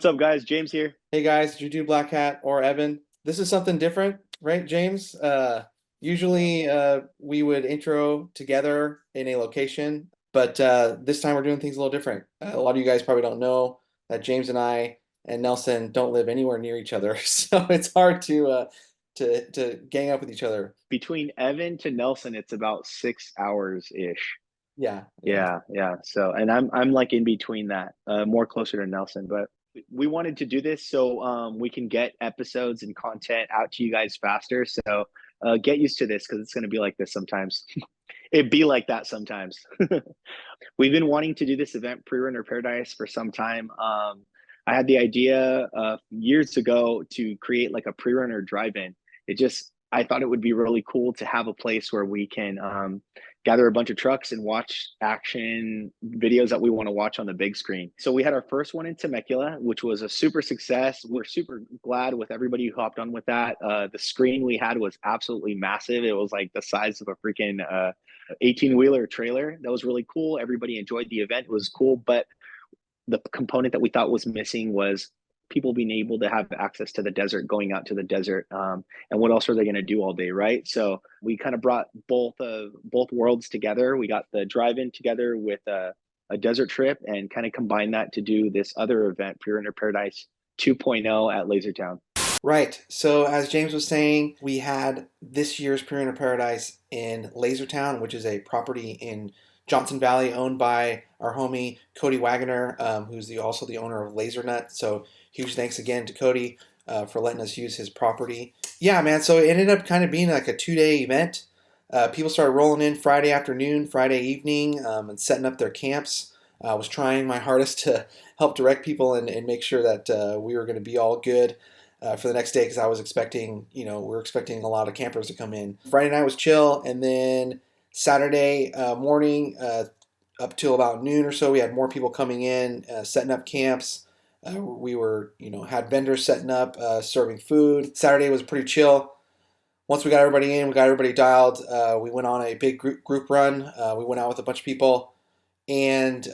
up, guys? James here. Hey guys, did you do Black Hat or Evan? This is something different, right, James? Usually we would intro together in a location, but this time we're doing things a little different. A lot of you guys probably don't know that James and I and Nelson don't live anywhere near each other, so it's hard to gang up with each other. Between Evan to Nelson, it's about 6 hours ish. Yeah, yeah. Yeah. So, and I'm like in between that, more closer to Nelson. But we wanted to do this so we can get episodes and content out to you guys faster. So get used to this because it's going to be like this sometimes. It'd be like that sometimes. We've been wanting to do this event, Prerunner Paradise, for some time. I had the idea years ago to create like a pre-runner drive-in. I thought it would be really cool to have a place where we can gather a bunch of trucks and watch action videos that we want to watch on the big screen. So we had our first one in Temecula, which was a super success. We're super glad with everybody who hopped on with that. The screen we had was absolutely massive. It was like the size of a freaking 18-wheeler trailer. That was really cool. Everybody enjoyed the event. It was cool, but the component that we thought was missing was people being able to have access to the desert, going out to the desert, and what else are they going to do all day, right? So we kind of brought both worlds together. We got the drive-in together with a desert trip, and kind of combined that to do this other event, Pure Inner Paradise 2.0 at Lasertown. Right. So as James was saying, we had this year's Prerunner Paradise in Lasertown, which is a property in Johnson Valley owned by our homie Cody Wagoner, who's also the owner of LaserNut. So huge thanks again to Cody for letting us use his property. Yeah, man. So it ended up kind of being like a 2-day event. People started rolling in Friday afternoon, Friday evening, and setting up their camps. I was trying my hardest to help direct people and make sure that we were going to be all good for the next day because I was expecting, we were expecting a lot of campers to come in. Friday night was chill, and then Saturday morning up till about noon or so, we had more people coming in, setting up camps. We were, had vendors setting up, serving food. Saturday was pretty chill. Once we got everybody in, we got everybody dialed. We went on a big group run. We went out with a bunch of people, and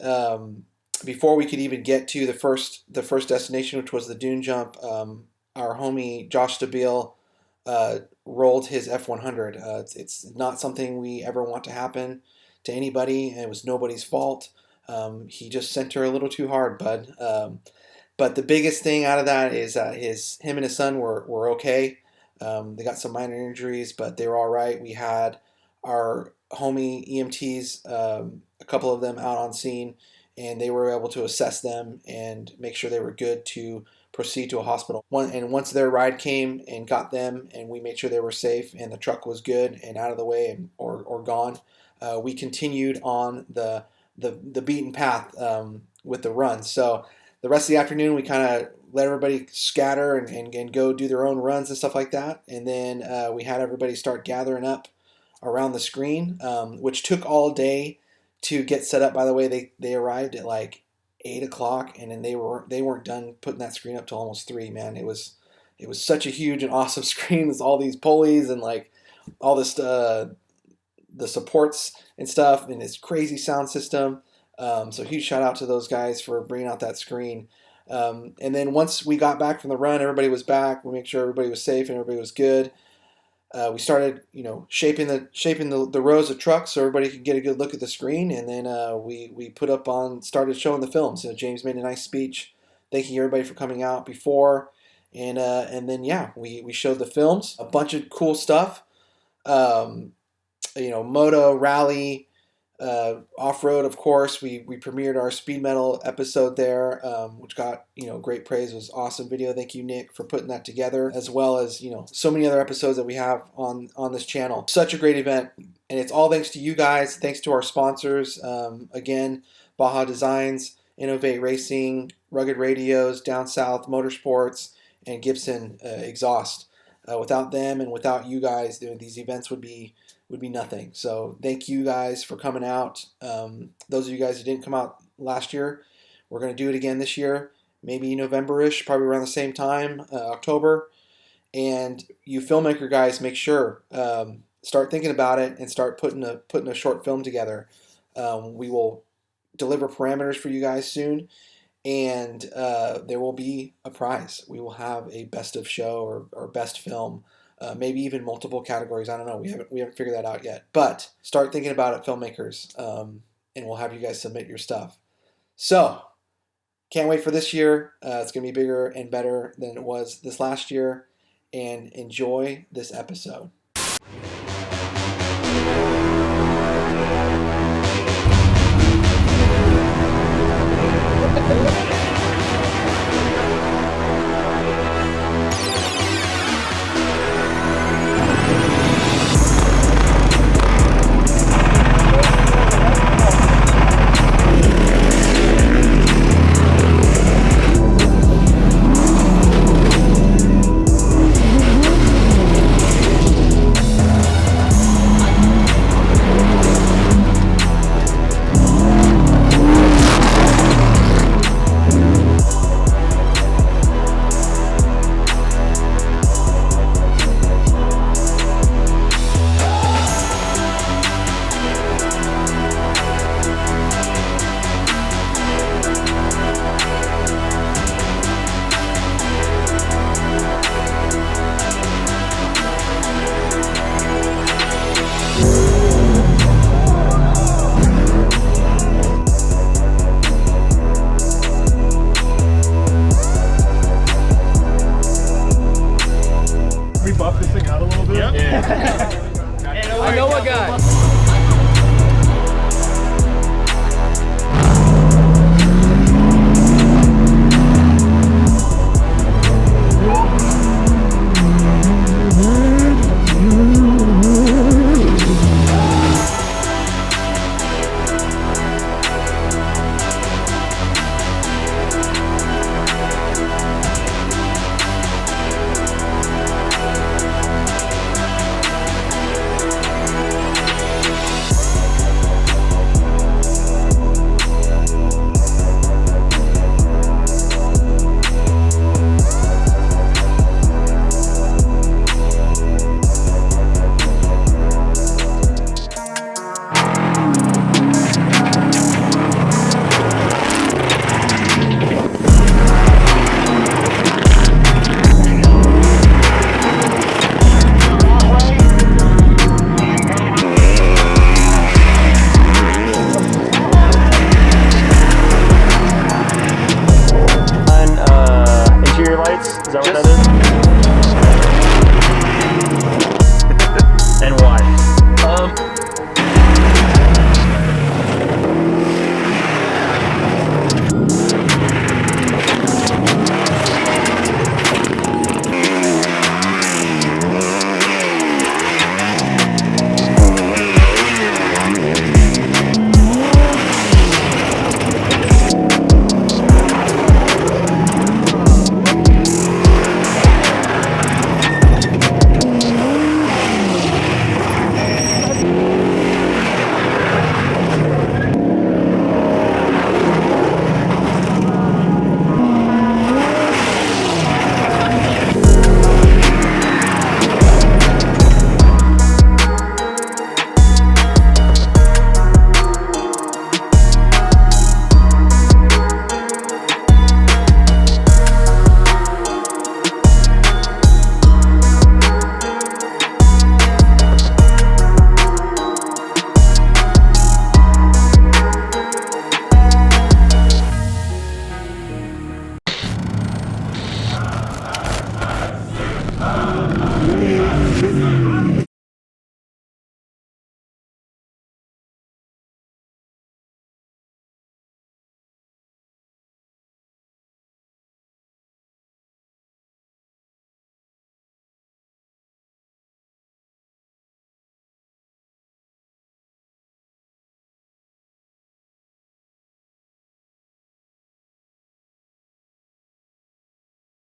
before we could even get to the first destination, which was the dune jump, our homie Josh Stabile rolled his F100. It's not something we ever want to happen to anybody, and it was nobody's fault. He just sent her a little too hard, bud. But the biggest thing out of that is him and his son were okay. They got some minor injuries, but they were all right. We had our homie EMTs, a couple of them out on scene, and they were able to assess them and make sure they were good to proceed to a hospital. And once their ride came and got them, and we made sure they were safe and the truck was good and out of the way or gone, we continued on the beaten path with the run. So the rest of the afternoon, we kind of let everybody scatter and go do their own runs and stuff like that. And then we had everybody start gathering up around the screen, which took all day to get set up. By the way, they arrived at like 8 o'clock, and then they weren't done putting that screen up till almost 3. Man, it was such a huge and awesome screen with all these pulleys and like all this the supports and stuff, and this crazy sound system. So huge shout out to those guys for bringing out that screen. And then once we got back from the run, everybody was back. We made sure everybody was safe and everybody was good. We started, shaping the rows of trucks so everybody could get a good look at the screen, and then we started showing the films. So James made a nice speech thanking everybody for coming out before, and then yeah, we showed the films, a bunch of cool stuff, moto, rally, off-road, of course. We premiered our speed metal episode there, which got great praise. It was an awesome video. Thank you, Nick, for putting that together, as well as so many other episodes that we have on this channel. Such a great event, and it's all thanks to you guys. Thanks to our sponsors, again, Baja Designs, Innovate Racing, Rugged Radios, Down South Motorsports, and Gibson Exhaust. Without them and without you guys, these events would be nothing. So thank you guys for coming out. Those of you guys who didn't come out last year, we're going to do it again this year, maybe November-ish, probably around the same time, October. And you filmmaker guys, make sure start thinking about it and start putting a short film together. We will deliver parameters for you guys soon, and there will be a prize. We will have a best of show or best film, maybe even multiple categories. I don't know. We haven't figured that out yet. But start thinking about it, filmmakers, and we'll have you guys submit your stuff. So can't wait for this year. It's going to be bigger and better than it was this last year. And enjoy this episode. We buff this thing out a little bit? Yep. Yeah. I know a guy.